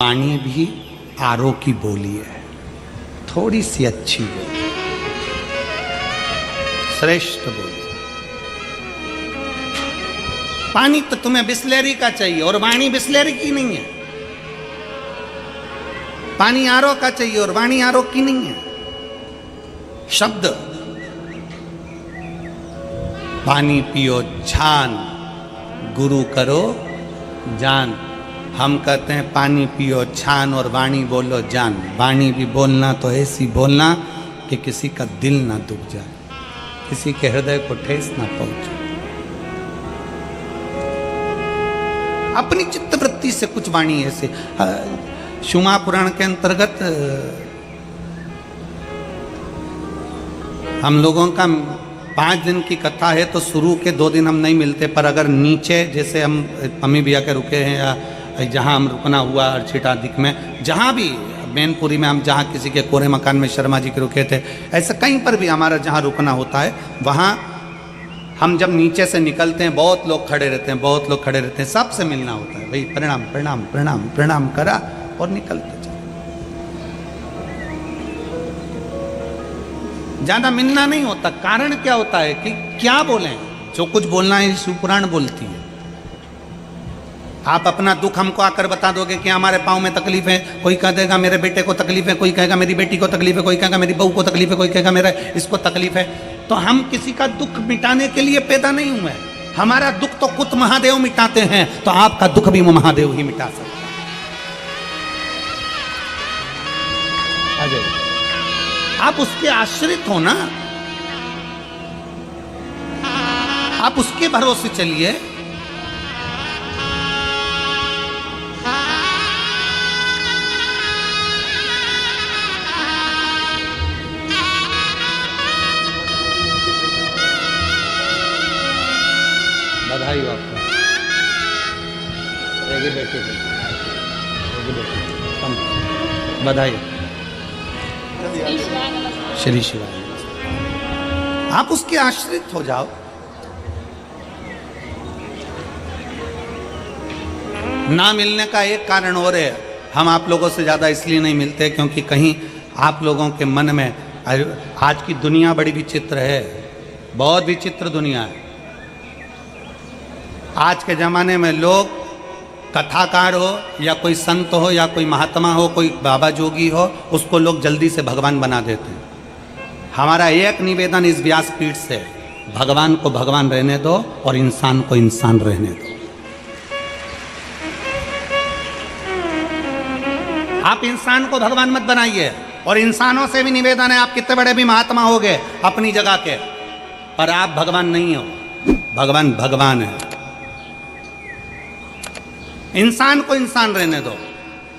वाणी भी आरो की बोली है, थोड़ी सी अच्छी बोली, श्रेष्ठ बोली। पानी तो तुम्हें बिस्लेरी का चाहिए और वाणी बिस्लेरी की नहीं है। पानी आरो का चाहिए और वाणी आरो की नहीं है। शब्द पानी पियो छान, गुरु करो जान। हम कहते हैं पानी पियो छान और वाणी बोलो जान। वाणी भी बोलना तो ऐसी बोलना कि किसी का दिल ना दुख जाए, किसी के हृदय को ठेस ना पहुंचे। अपनी चित्तवृत्ति से कुछ वाणी ऐसे। शुमा पुराण के अंतर्गत हम लोगों का 5 दिन की कथा है, तो शुरू के 2 दिन हम नहीं मिलते, पर अगर नीचे जैसे हम अम्मी भैया के रुके हैं या जहाँ हम रुकना हुआ अर्चिटा दिक में, जहाँ भी मैनपुरी में हम जहाँ किसी के कोरे मकान में शर्मा जी के रुके थे, ऐसा कहीं पर भी हमारा जहाँ रुकना होता है, वहाँ हम जब नीचे से निकलते हैं बहुत लोग खड़े रहते हैं, बहुत लोग खड़े रहते हैं, सबसे मिलना होता है, भाई प्रणाम प्रणाम प्रणाम प्रणाम करा और निकलते चले। ज्यादा मिलना नहीं होता। कारण क्या होता है कि क्या बोलें, जो कुछ बोलना है शिवपुराण बोलती है। आप अपना दुख हमको आकर बता दोगे कि हमारे पाँव में तकलीफ है, कोई कह देगा मेरे बेटे को तकलीफ है, कोई कहेगा मेरी बेटी को तकलीफ है, कोई कहेगा मेरी बहू को तकलीफ है, कोई कहेगा मेरा इसको तकलीफ है। तो हम किसी का दुख मिटाने के लिए पैदा नहीं हुए। हमारा दुख तो खुद महादेव मिटाते हैं, तो आपका दुख भी महादेव ही मिटा सकते हैं। आप उसके आश्रित हो ना, आप उसके भरोसे चलिए। बधाई हो आपको, बेटे बधाई। श्री शिवाय। आप उसके आश्रित हो जाओ। ना मिलने का एक कारण और है, हम आप लोगों से ज़्यादा इसलिए नहीं मिलते क्योंकि कहीं आप लोगों के मन में, आज की दुनिया बड़ी विचित्र है, बहुत विचित्र दुनिया है। आज के ज़माने में लोग कथाकार हो या कोई संत हो या कोई महात्मा हो, कोई बाबा जोगी हो, उसको लोग जल्दी से भगवान बना देते हैं। हमारा एक निवेदन इस व्यासपीठ से, भगवान को भगवान रहने दो और इंसान को इंसान रहने दो। आप इंसान को भगवान मत बनाइए। और इंसानों से भी निवेदन है, आप कितने बड़े भी महात्मा हो गए अपनी जगह के, पर आप भगवान नहीं हो। भगवान भगवान है। इंसान को इंसान रहने दो।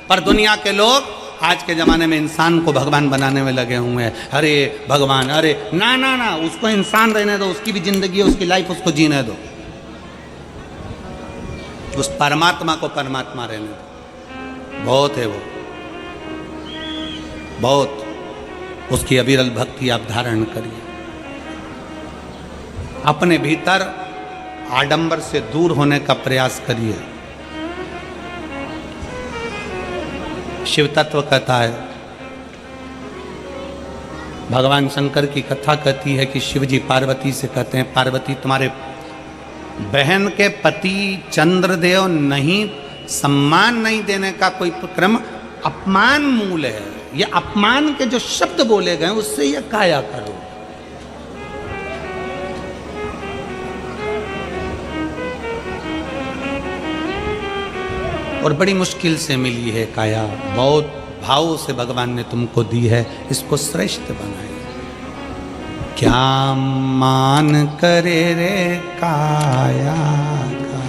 पर दुनिया के लोग आज के ज़माने में इंसान को भगवान बनाने में लगे हुए हैं। अरे भगवान, अरे ना ना ना, उसको इंसान रहने दो, उसकी भी जिंदगी है, उसकी लाइफ उसको जीने दो। उस परमात्मा को परमात्मा रहने दो। बहुत है वो, बहुत। उसकी अविरल भक्ति आप धारण करिए। अपने भीतर आडंबर से दूर होने का प्रयास करिए। शिव तत्व कहता है, भगवान शंकर की कथा कहती है कि शिव जी पार्वती से कहते हैं, पार्वती तुम्हारे बहन के पति चंद्रदेव नहीं, सम्मान नहीं देने का कोई क्रम अपमान मूल है। ये अपमान के जो शब्द बोले गए उससे ये काया करो। और बड़ी मुश्किल से मिली है काया, बहुत भाव से भगवान ने तुमको दी है, इसको श्रेष्ठ बनाइए। क्या मान करे रे काया का,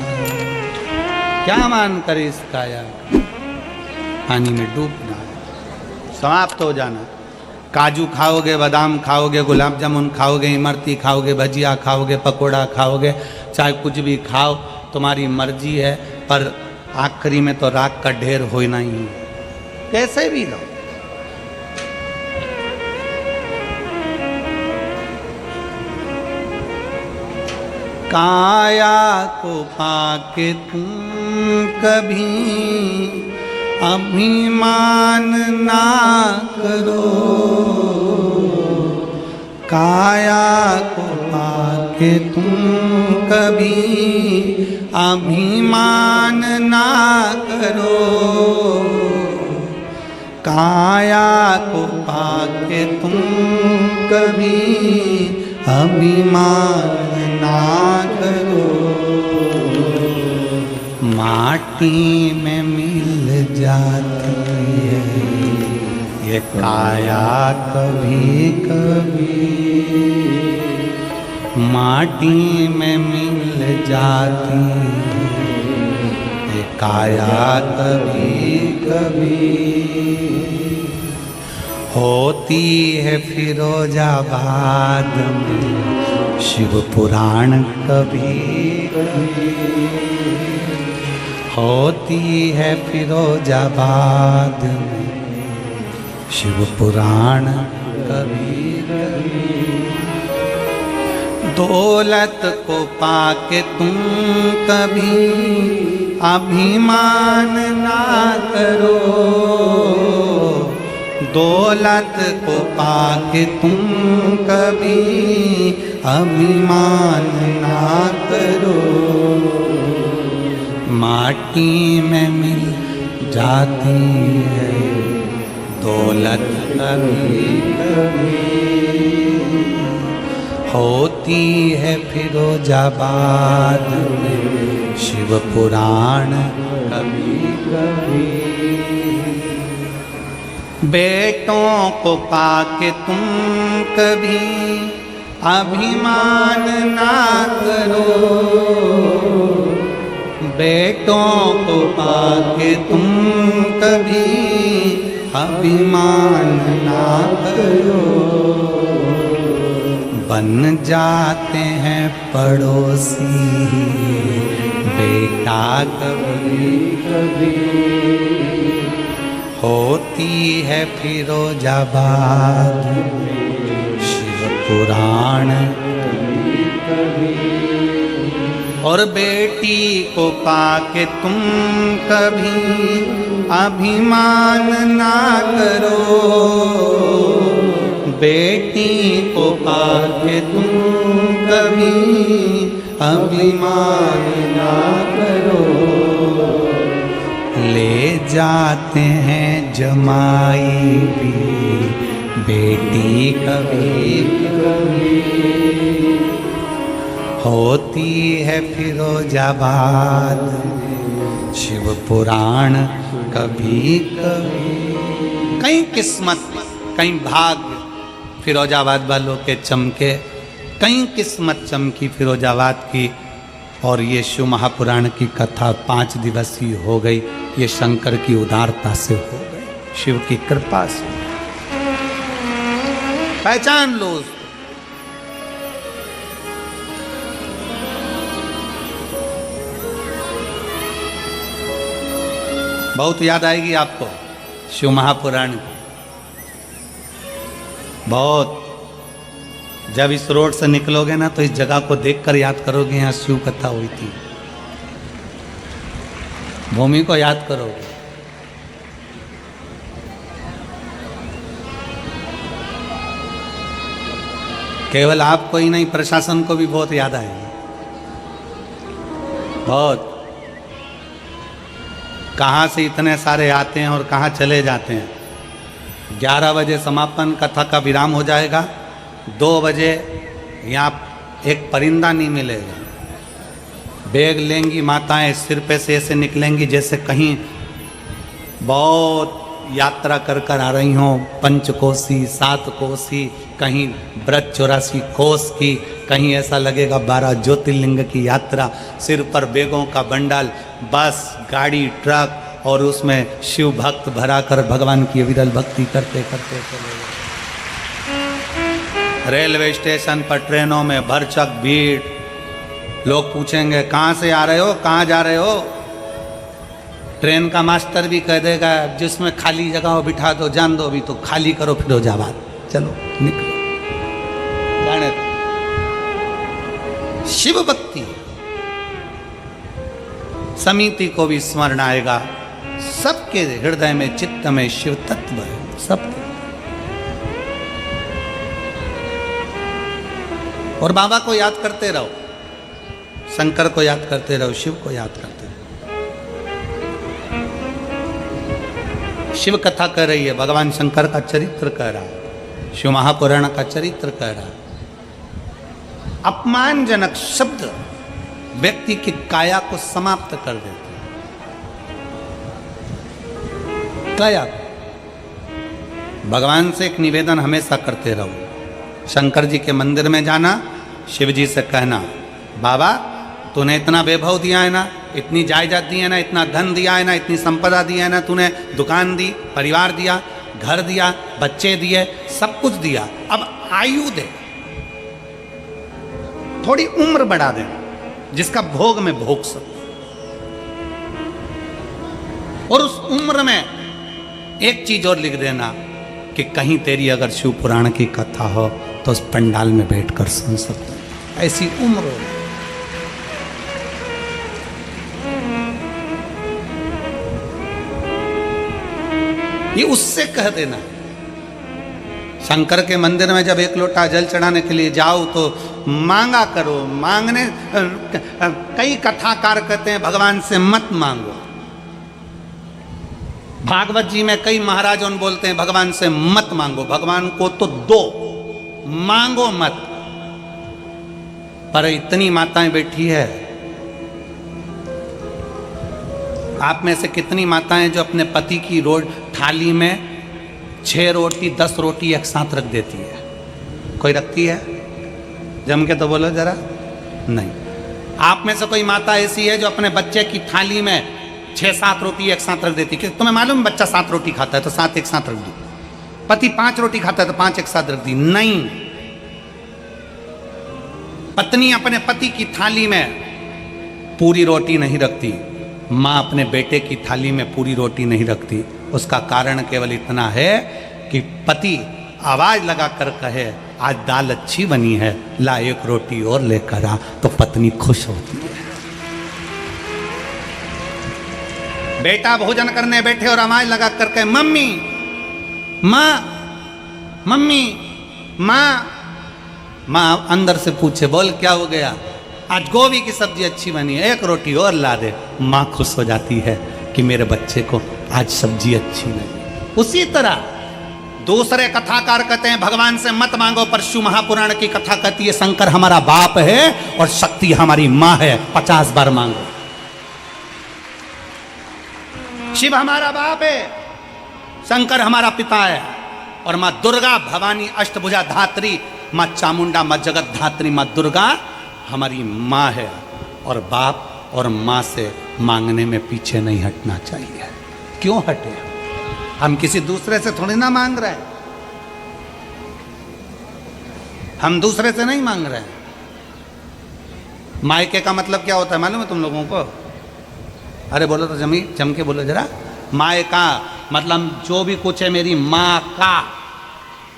क्या मान करे इस काया का, पानी में डूबना, समाप्त हो जाना। काजू खाओगे, बादाम खाओगे, गुलाब जामुन खाओगे, इमरती खाओगे, भजिया खाओगे, पकोड़ा खाओगे, चाहे कुछ भी खाओ, तुम्हारी मर्जी है, पर आखिरी में तो राख का ढेर होना ही है, कैसे भी लो। काया को पाके तुम कभी अभिमान ना करो, काया को पाके तुम कभी अभिमान ना करो, काया को पाके तुम कभी अभिमान ना करो। माटी में मिल जाती है ये काया कभी कभी, माटी में मिल जाती है ये काया कभी कभी। होती है फिरोजाबाद में शिव पुराण कभी कभी, होती है फिरोजाबाद में शिव पुराण कभी कभी। दौलत को पाके तुम कभी अभिमान ना करो, दौलत को पाके तुम कभी अभिमान ना करो। माटी में मिल जाती है दौलत कभी कभी, होती है फिरोजाबाद में शिव पुराण कभी कभी। बेटों को पाके तुम कभी अभिमान ना करो, बेटों को पाके तुम कभी अभिमान ना करो। बन जाते हैं पड़ोसी बेटा कभी कभी, होती है फिरोजाबाद शिव पुराण कभी कभी। और बेटी को पाके तुम कभी अभिमान ना करो, बेटी को पाके तुम कभी अभिमान ना करो। ले जाते हैं जमाई भी बेटी कभी कभी, होती है फिरोजाबाद में शिव पुराण कभी कभी। कहीं किस्मत कहीं भाग्य फिरोजाबाद वालों के चमके, कहीं किस्मत चमकी फिरोजाबाद की, और ये शिव महापुराण की कथा 5 दिवसीय हो गई। ये शंकर की उदारता से हो गई, शिव की कृपा से। पहचान लो उसको। बहुत याद आएगी आपको शिव महापुराण की, बहुत। जब इस रोड से निकलोगे ना तो इस जगह को देखकर याद करोगे यहाँ शिव कथा हुई थी, भूमि को याद करोगे। केवल आपको ही नहीं, प्रशासन को भी बहुत याद आएगी, बहुत। कहाँ से इतने सारे आते हैं और कहाँ चले जाते हैं। 11 बजे समापन कथा का विराम हो जाएगा, 2 बजे यहाँ एक परिंदा नहीं मिलेगा। बैग लेंगी माताएं, सिर पे से ऐसे निकलेंगी जैसे कहीं बहुत यात्रा कर कर आ रही हों, 5 कोसी 7 कोसी, कहीं ब्रज 84 कोस की, कहीं ऐसा लगेगा 12 ज्योतिर्लिंग की यात्रा। सिर पर बैगों का बंडल, बस, गाड़ी, ट्रक, और उसमें शिव भक्त भरा कर भगवान की विरल भक्ति करते करते चले गए। रेलवे स्टेशन पर ट्रेनों में भरचक भीड़, लोग पूछेंगे कहाँ से आ रहे हो, कहाँ जा रहे हो। ट्रेन का मास्टर भी कह देगा जिसमें खाली जगह हो बिठा दो, जान दो, अभी तो खाली करो फिरोजाबाद, चलो निकलो, जाने दो। शिव भक्ति समिति को भी स्मरण आएगा, सबके हृदय में चित्त में शिव तत्व है, सबके। और बाबा को याद करते रहो, शंकर को याद करते रहो, शिव को याद करते रहो। शिव कथा कर रही है, भगवान शंकर का चरित्र कह रहा है, शिव महापुराण का चरित्र कह रहा है। अपमानजनक शब्द व्यक्ति की काया को समाप्त कर देते हैं। काया, भगवान से एक निवेदन हमेशा करते रहो, शंकर जी के मंदिर में जाना, शिव जी से कहना, बाबा तूने इतना वैभव दिया है ना, इतनी जायदाद दी है ना, इतना धन दिया है ना, इतनी संपदा दी है ना, तूने दुकान दी, परिवार दिया, घर दिया, बच्चे दिए, सब कुछ दिया, अब आयु दे, थोड़ी उम्र बढ़ा दे, जिसका भोग में भोग सकूं। और उस उम्र में एक चीज और लिख देना कि कहीं तेरी अगर शिव पुराण की कथा हो तो उस पंडाल में बैठकर सुन सकते, ऐसी उम्र हो। ये उससे कह देना। शंकर के मंदिर में जब एक लोटा जल चढ़ाने के लिए जाओ तो मांगा करो, मांगने कई कथाकार कहते हैं भगवान से मत मांगो। भागवत जी में कई महाराजों बोलते हैं भगवान से मत मांगो, भगवान को तो दो, मांगो मत। पर इतनी माताएं बैठी है, आप में से कितनी माताएं जो अपने पति की थाली में 6 रोटी 10 रोटी एक साथ रख देती है? कोई रखती है? जम के तो बोलो जरा। नहीं। आप में से कोई माता ऐसी है जो अपने बच्चे की थाली में 6-7 रोटी एक साथ रख देती है? तुम्हें मालूम बच्चा 7 रोटी खाता है तो 7 एक साथ रख दी, पति 5 रोटी खाता है तो 5 एक साथ रख दी? नहीं। पत्नी अपने पति की थाली में पूरी रोटी नहीं रखती, माँ अपने बेटे की थाली में पूरी रोटी नहीं रखती। उसका कारण केवल इतना है कि पति आवाज लगाकर कहे आज दाल अच्छी बनी है, ला 1 रोटी और लेकर आ, तो पत्नी खुश होती है। बेटा भोजन करने बैठे और आवाज लगा कर कहे मम्मी, माँ, मम्मी, माँ, माँ अंदर से पूछे बोल क्या हो गया? आज गोभी की सब्जी अच्छी बनी है, 1 रोटी और ला दे। माँ खुश हो जाती है कि मेरे बच्चे को आज सब्जी अच्छी लगी। उसी तरह दूसरे कथाकार कहते हैं भगवान से मत मांगो, पर शिव महापुराण की कथा कहती है शंकर हमारा बाप है और शक्ति हमारी माँ है, 50 बार मांगो। शिव हमारा बाप है, शंकर हमारा पिता है, और माँ दुर्गा भवानी अष्टभुजा धात्री, माँ चामुंडा, माँ जगत धात्री, माँ दुर्गा हमारी माँ है। और बाप और माँ से मांगने में पीछे नहीं हटना चाहिए। क्यों हटे? हम किसी दूसरे से थोड़ी ना मांग रहे हैं, हम दूसरे से नहीं मांग रहे हैं। मायके का मतलब क्या होता है मालूम है तुम लोगों को? अरे बोलो तो जम के बोलो जरा। मायका मतलब जो भी कुछ है मेरी माँ का।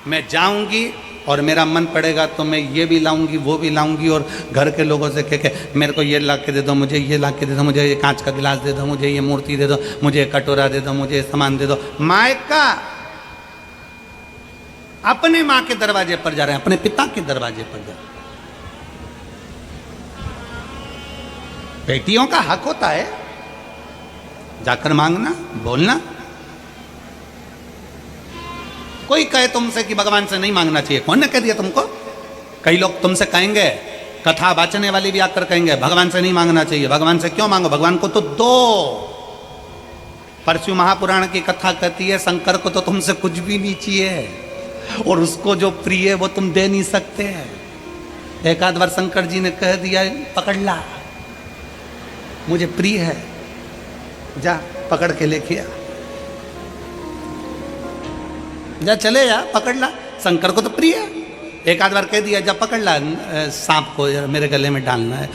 मैं जाऊंगी और मेरा मन पड़ेगा तो मैं ये भी लाऊंगी, वो भी लाऊंगी, और घर के लोगों से कह के मेरे को ये ला के दे दो, मुझे ये ला के दे दो, मुझे ये कांच का गिलास दे दो, मुझे ये मूर्ति दे दो, मुझे कटोरा दे दो, मुझे सामान दे दो। मायका अपने माँ के दरवाजे पर जा रहे हैं, अपने पिता के दरवाजे पर जा रहे हैं। बेटियों का हक होता है जाकर मांगना, बोलना। कोई कहे तुमसे कि भगवान से नहीं मांगना चाहिए, कौन ने कह दिया तुमको? कई लोग तुमसे कहेंगे, कथा वाचने वाली भी आकर कहेंगे भगवान से नहीं मांगना चाहिए। भगवान से क्यों मांगो, भगवान को तो दो। परशु महापुराण की कथा कहती है शंकर को तो तुमसे कुछ भी नहीं चाहिए, और उसको जो प्रिय है वो तुम दे नहीं सकते। एक आध बार शंकर जी ने कह दिया पकड़ ला, मुझे प्रिय है, जा पकड़ के लेके आ, जा चले जा पकड़ ला। शंकर को तो प्रिय है, एक आध बार कह दिया जा पकड़ ला सांप को, मेरे गले में डालना है।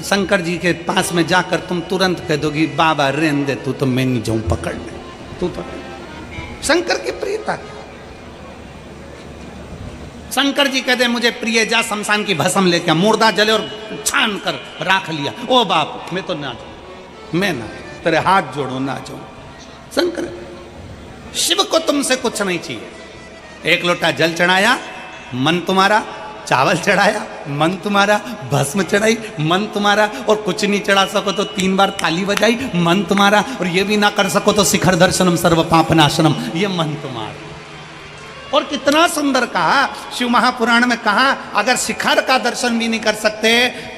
शंकर जी के पास में जाकर तुम तुरंत कह दोगी बाबा रेन दे तू, तो मैं नहीं जाऊं पकड़ ले, तू पकड़। शंकर की प्रियता क्या? शंकर जी कहते मुझे प्रिय, जा शमशान की भस्म लेके मुर्दा जले और छान कर राख लिया। ओ बाप मैं तो ना, मैं ना। तेरे हाथ जोड़ो ना जो शंकर। शिव को तुमसे कुछ नहीं चाहिए। एक लोटा जल चढ़ाया, मन तुम्हारा, चावल चढ़ाया, मन तुम्हारा, भस्म चढ़ाई, मन तुम्हारा, और कुछ नहीं चढ़ा सको तो 3 बार ताली बजाई, मन तुम्हारा, और ये भी ना कर सको तो शिखर दर्शनम सर्व पापनाशनम, ये मन तुम्हारा। और कितना सुंदर कहा शिव महापुराण में, कहा अगर शिखर का दर्शन भी नहीं कर सकते,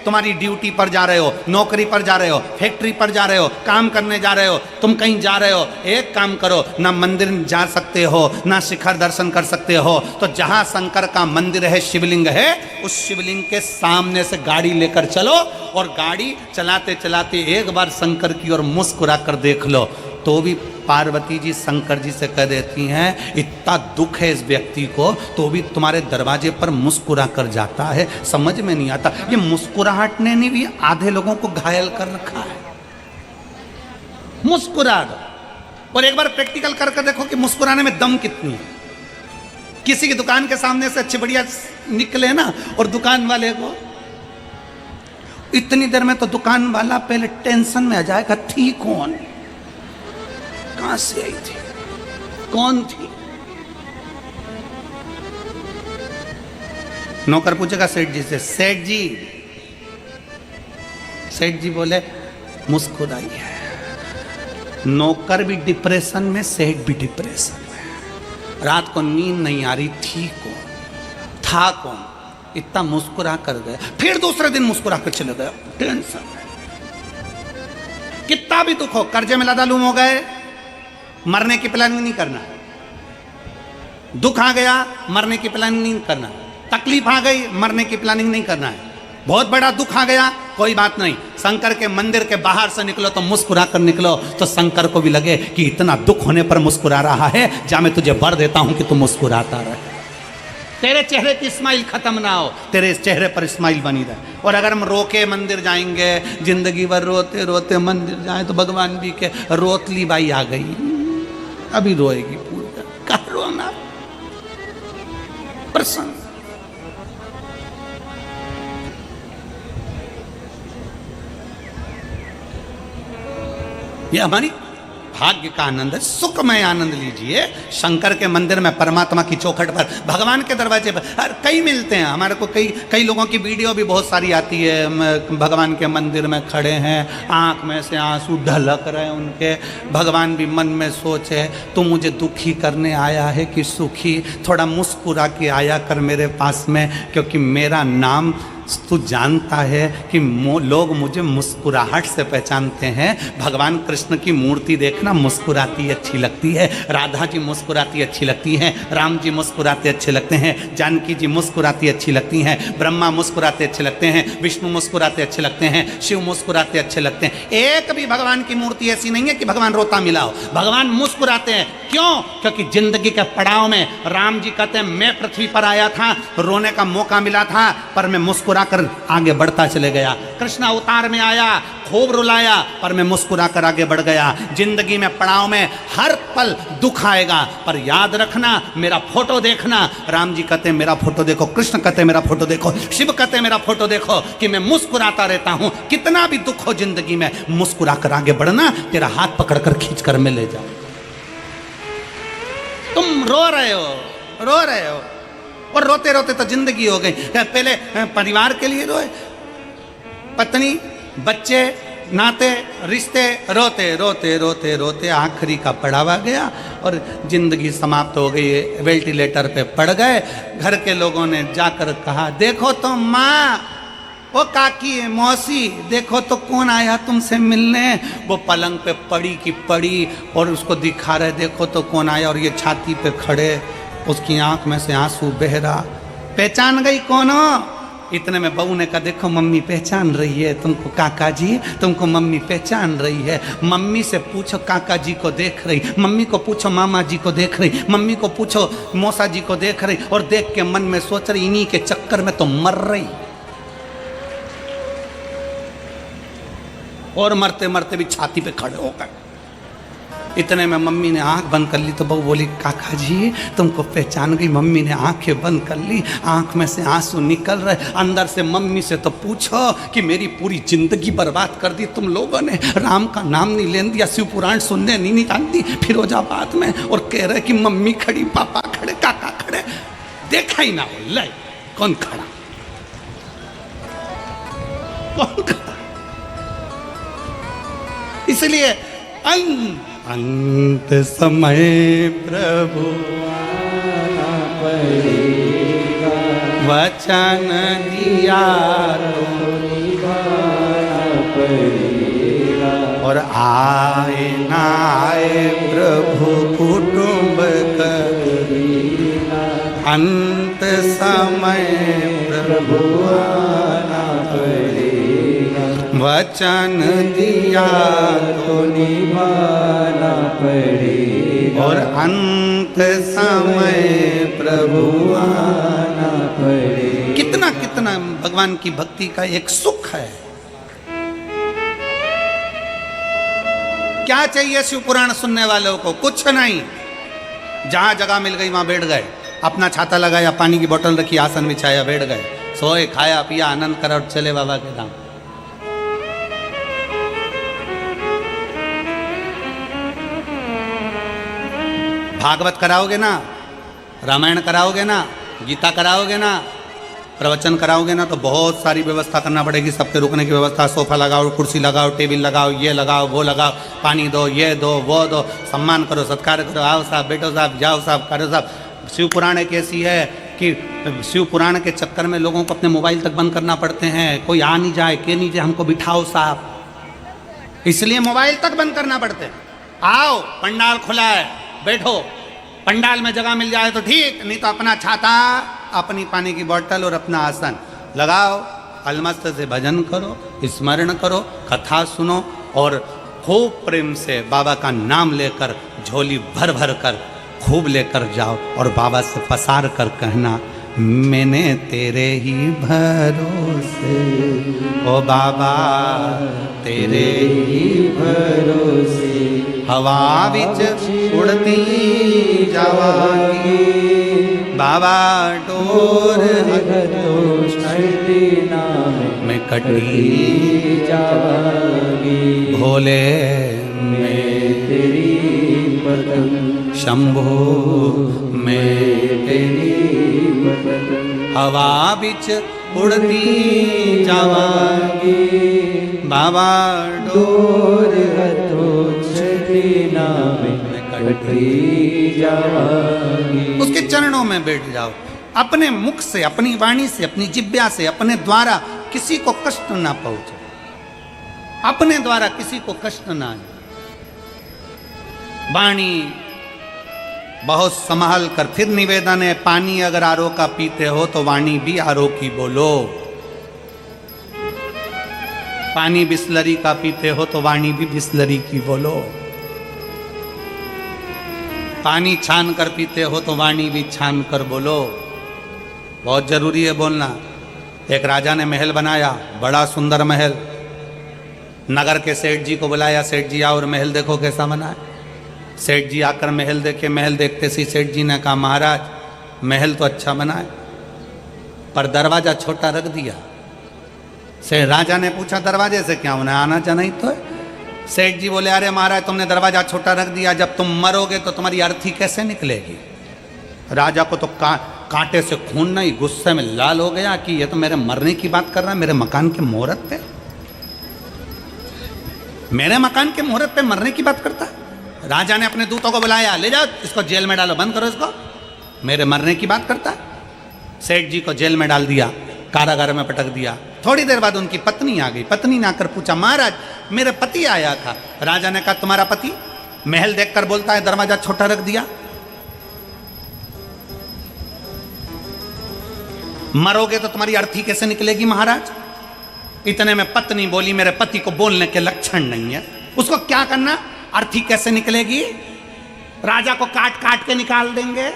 तुम्हारी ड्यूटी पर जा रहे हो, नौकरी पर जा रहे हो, फैक्ट्री पर जा रहे हो, काम करने जा रहे हो, तुम कहीं जा रहे हो, एक काम करो, ना मंदिर जा सकते हो ना शिखर दर्शन कर सकते हो, तो जहां शंकर का मंदिर है, शिवलिंग है, उस शिवलिंग के सामने से गाड़ी लेकर चलो, और गाड़ी चलाते चलाते एक बार शंकर की ओर मुस्कुरा कर देख लो, तो भी पार्वती जी शंकर जी से कह देती हैं, इतना दुख है इस व्यक्ति को, तो भी तुम्हारे दरवाजे पर मुस्कुरा कर जाता है। समझ में नहीं आता, ये मुस्कुराहट ने नहीं भी आधे लोगों को घायल कर रखा है। मुस्कुरा दो, और एक बार प्रैक्टिकल करके देखो कि मुस्कुराने में दम कितनी है। किसी की दुकान के सामने से अच्छी बढ़िया निकले ना, और दुकान वाले को इतनी देर में तो दुकान वाला पहले टेंशन में आ जाएगा, थी कौन, कहां से आई थी, कौन थी। नौकर पूछेगा सेठ जी से, सेठ जी, सेठ जी बोले मुस्कुराई है। नौकर भी डिप्रेशन में, सेठ भी डिप्रेशन में, रात को नींद नहीं आ रही, थी कौन, था कौन, इतना मुस्कुरा कर गया, फिर दूसरे दिन मुस्कुरा कर चले गया, टेंशन। कितना भी दुख हो, कर्जे में लदालूम हो गए, मरने की प्लानिंग नहीं करना, दुख आ गया मरने की प्लानिंग नहीं करना, तकलीफ आ गई मरने की प्लानिंग नहीं करना है, बहुत बड़ा दुख आ गया कोई बात नहीं, शंकर के मंदिर के बाहर से निकलो तो मुस्कुरा कर निकलो, तो शंकर को भी लगे कि इतना दुख होने पर मुस्कुरा रहा है, जा मैं तुझे वर देता हूं कि तू मुस्कुराता रहे, तेरे चेहरे की स्माइल खत्म ना हो, तेरे चेहरे पर स्माइल बनी रहे। और अगर हम रो के मंदिर जाएंगे, जिंदगी भर रोते रोते मंदिर जाए, तो भगवान भी के रोतली बाई आ गई, अभी रोएगी पूरा, कहा रोना, प्रसन्न। ये हमारी भाग्य का आनंद है, सुखमय आनंद लीजिए। शंकर के मंदिर में, परमात्मा की चौखट पर, भगवान के दरवाजे पर कई मिलते हैं हमारे को, कई लोगों की वीडियो भी बहुत सारी आती है, भगवान के मंदिर में खड़े हैं, आंख में से आंसू ढलक रहे हैं उनके, भगवान भी मन में सोचे तू मुझे दुखी करने आया है कि सुखी, थोड़ा मुस्कुरा के आया कर मेरे पास में, क्योंकि मेरा नाम तू जानता है कि लोग मुझे मुस्कुराहट से पहचानते हैं। भगवान कृष्ण की मूर्ति देखना मुस्कुराती अच्छी लगती है, राधा जी मुस्कुराती अच्छी लगती हैं, राम जी मुस्कुराते अच्छे लगते हैं, जानकी जी मुस्कुराती अच्छी लगती हैं, ब्रह्मा मुस्कुराते अच्छे लगते हैं, विष्णु मुस्कुराते अच्छे लगते हैं, शिव मुस्कुराते अच्छे लगते हैं। एक भी भगवान की मूर्ति ऐसी नहीं है कि भगवान रोता मिला हो, भगवान मुस्कुराते हैं। क्यों? क्योंकि जिंदगी के पड़ाव में राम जी कहते हैं, मैं पृथ्वी पर आया था, रोने का मौका मिला था, पर मैं मुस्कुरा कर आगे बढ़ता चले गया। कृष्ण अवतार में आया, खूब रुलाया, पर मैं मुस्कुरा कर आगे बढ़ गया। जिंदगी में पड़ाव में हर पल दुख आएगा, पर याद रखना, मेरा फोटो देखना। राम जी कहते हैं मेरा फोटो देखो, कृष्ण कहते हैं मेरा फोटो देखो, शिव कहते हैं मेरा फोटो देखो, कि मैं मुस्कुराता रहता हूं। कितना भी दुख हो जिंदगी में, मुस्कुरा कर आगे बढ़ना, तेरा हाथ पकड़ कर खींच कर मैं ले जाऊं। तुम रो रहे हो, और रोते रोते तो जिंदगी हो गई। पहले परिवार के लिए रोए, पत्नी, बच्चे, नाते, रिश्ते, रोते रोते रोते रोते आखिरी का पड़ावा गया और जिंदगी समाप्त हो गई। वेंटिलेटर पे पड़ गए। घर के लोगों ने जाकर कहा, देखो तो माँ, वो काकी, मौसी, देखो तो कौन आया तुमसे मिलने। वो पलंग पे पड़ी की पड़ी और उसको दिखा रहे, देखो तो कौन आया, और ये छाती पे खड़े, उसकी आंख में से आंसू बह रहा। पहचान गई कौन हो? इतने में बहू ने कहा, देखो मम्मी पहचान रही है तुमको, काका जी तुमको मम्मी पहचान रही है। मम्मी से पूछो काका जी को देख रही, मम्मी को पूछो मामा जी को देख रही, मम्मी को पूछो मौसा जी को देख रही, और देख के मन में सोच रही, इन्हीं के चक्कर में तो मर रही। और मरते मरते भी छाती पे खड़े हो गए। इतने में मम्मी ने आंख बंद कर ली तो बहू बोली काका जी तुमको पहचान गई। मम्मी ने आंखें बंद कर ली, आंख में से आंसू निकल रहे। अंदर से मम्मी से तो पूछो कि मेरी पूरी जिंदगी बर्बाद कर दी तुम लोगों ने, राम का नाम नहीं लेने दिया, शिव पुराण सुनने नहीं निकालती फिरोजाबाद में, और कह रहे कि मम्मी खड़ी, पापा खड़े, काका खड़े, देखा ही ना हो। ले कौन खड़ा, कौन खड़ा? इसलिए अंत समय प्रभु वचन दिया तो और आए ना आए प्रभु कुटुंब अंत समय प्रभु वचन दिया तो निभाना पड़ेगा और अंत समय प्रभु आना पड़ेगा। कितना कितना भगवान की भक्ति का एक सुख है। क्या चाहिए शिव पुराण सुनने वालों को? कुछ नहीं। जहां जगह मिल गई वहां बैठ गए, अपना छाता लगाया, पानी की बोतल रखी, आसन बिछाया, बैठ गए, सोए, खाया पिया, आनंद करा और चले बाबा के धाम। भागवत कराओगे ना, रामायण कराओगे ना, गीता कराओगे ना, प्रवचन कराओगे ना, तो बहुत सारी व्यवस्था करना पड़ेगी। सबके रुकने की व्यवस्था, सोफा लगाओ, कुर्सी लगाओ, टेबल लगाओ, ये लगाओ, वो लगाओ, पानी दो, ये दो, वो दो, सम्मान करो, सत्कार करो, आओ साहब, बैठो साहब, जाओ साहब, करो साहब। शिव पुराण एक ऐसी है कि शिव पुराण के चक्कर में लोगों को अपने मोबाइल तक बंद करना पड़ते हैं। कोई आ नहीं जाए, के नहीं जाए, हमको बिठाओ साहब, इसलिए मोबाइल तक बंद करना पड़ते हैं। आओ, पंडाल खुला है, बैठो, पंडाल में जगह मिल जाए तो ठीक, नहीं तो अपना छाता, अपनी पानी की बोतल और अपना आसन लगाओ, अलमस्त से भजन करो, स्मरण करो, कथा सुनो और खूब प्रेम से बाबा का नाम लेकर झोली भर भर कर खूब लेकर जाओ और बाबा से पसार कर कहना, मैंने तेरे ही भरोसे, ओ बाबा तेरे ही भरोसे, हवा विच उड़ती जावांगी, बाबा डोर में कटी जावांगी, भोले में तेरी बदन, शंभो में तेरी बदन, हवा बिच उड़ती जावांगी, बाबा डोर उसके चरणों में बैठ जाओ। अपने मुख से, अपनी वाणी से, अपनी जिह्वा से, अपने द्वारा किसी को कष्ट ना पहुंचे, अपने द्वारा किसी को कष्ट ना आए। वाणी बहुत संभाल कर। फिर निवेदन है, पानी अगर आरो का पीते हो तो वाणी भी आरो की बोलो। पानी बिस्लरी का पीते हो तो वाणी भी बिस्लरी की बोलो। पानी छान कर पीते हो तो वाणी भी छान कर बोलो। बहुत जरूरी है बोलना। एक राजा ने महल बनाया, बड़ा सुंदर महल। नगर के सेठ जी को बुलाया, सेठ जी आओ और महल देखो कैसा बना है। सेठ जी आकर महल देखे, महल देखते सी सेठ जी ने कहा, महाराज महल तो अच्छा बना है पर दरवाजा छोटा रख दिया। से राजा ने पूछा, दरवाजे से क्या उन्हें आना जाना ही तो है। सेठ जी बोले, अरे महाराज तुमने दरवाजा छोटा रख दिया, जब तुम मरोगे तो तुम्हारी अर्थी कैसे निकलेगी। राजा को तो कांटे से खून नहीं, गुस्से में लाल हो गया कि ये तो मेरे मरने की बात कर रहा है, मेरे मकान के मुहूर्त पे, मेरे मकान के मुहूर्त पे मरने की बात करता है। राजा ने अपने दूतों को बुलाया, ले जाओ इसको जेल में डालो, बंद करो इसको, मेरे मरने की बात करता है। सेठ जी को जेल में डाल दिया, कारागार में पटक दिया। थोड़ी देर बाद उनकी पत्नी आ गई। पत्नी ने आकर पूछा, महाराज मेरे पति आया था। राजा ने कहा, तुम्हारा पति महल देखकर बोलता है दरवाजा छोटा रख दिया, मरोगे तो तुम्हारी अर्थी कैसे निकलेगी महाराज। इतने में पत्नी बोली, मेरे पति को बोलने के लक्षण नहीं है, उसको क्या करना, अर्थी कैसे निकलेगी, राजा को काट काट के निकाल देंगे।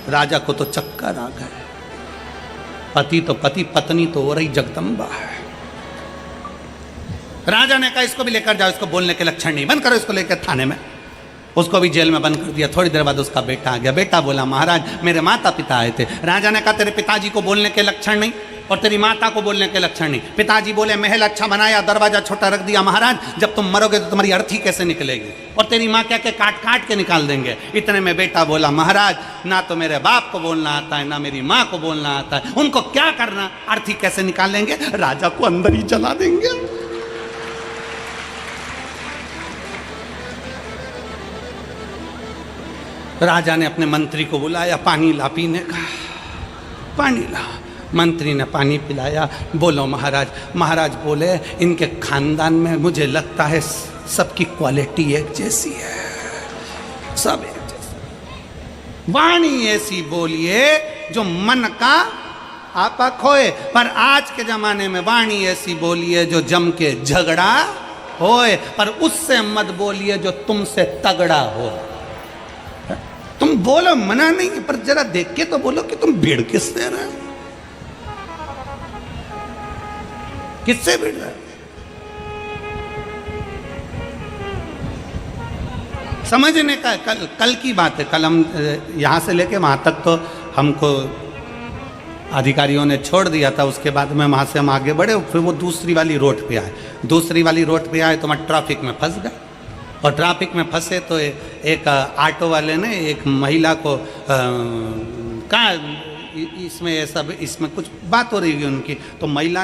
राजा को तो चक्कर आ गए। पति तो पति, पत्नी तो हो रही जगदम्बा है। राजा ने कहा इसको भी लेकर जाओ, इसको बोलने के लक्षण नहीं, बंद करो इसको लेकर थाने में। उसको भी जेल में बंद कर दिया। थोड़ी देर बाद उसका बेटा आ गया। बेटा बोला महाराज मेरे माता पिता आए थे। राजा ने कहा तेरे पिताजी को बोलने के लक्षण नहीं और तेरी माता को बोलने के लक्षण नहीं। पिताजी बोले महल अच्छा बनाया, दरवाजा छोटा रख दिया, महाराज जब तुम मरोगे तो तुम्हारी अर्थी कैसे निकलेगी, और तेरी माँ क्या के काट काट के निकाल देंगे। इतने में बेटा बोला महाराज ना तो मेरे बाप को बोलना आता है ना मेरी माँ को बोलना आता है, उनको क्या करना, अर्थी कैसे निकालेंगे, राजा को अंदर ही जला देंगे। राजा ने अपने मंत्री को बुलाया, पानी ला पीने का, पानी ला। मंत्री ने पानी पिलाया। बोलो महाराज। महाराज बोले इनके खानदान में मुझे लगता है सबकी क्वालिटी एक जैसी है, सब एक जैसी, वाणी ऐसी बोलिए जो मन का आपा खोए, पर आज के जमाने में वाणी ऐसी बोलिए जो जम के झगड़ा होए, पर उससे मत बोलिए जो तुमसे तगड़ा हो। तुम बोलो मना नहीं, पर जरा देख के तो बोलो कि तुम भीड़ किससे रहे, किससे भीड़ रहे। समझने का कल की बात है। कल हम यहां से लेके वहां तक तो हमको अधिकारियों ने छोड़ दिया था। उसके बाद में वहां से हम आगे बढ़े, फिर वो दूसरी वाली रोड पे आए। दूसरी वाली रोड पे आए तो मैं ट्रैफिक में फंस गया, और ट्रैफिक में फंसे तो एक ऑटो वाले ने एक महिला को कहा इसमें सब इसमें कुछ बात हो रही है उनकी, तो महिला ने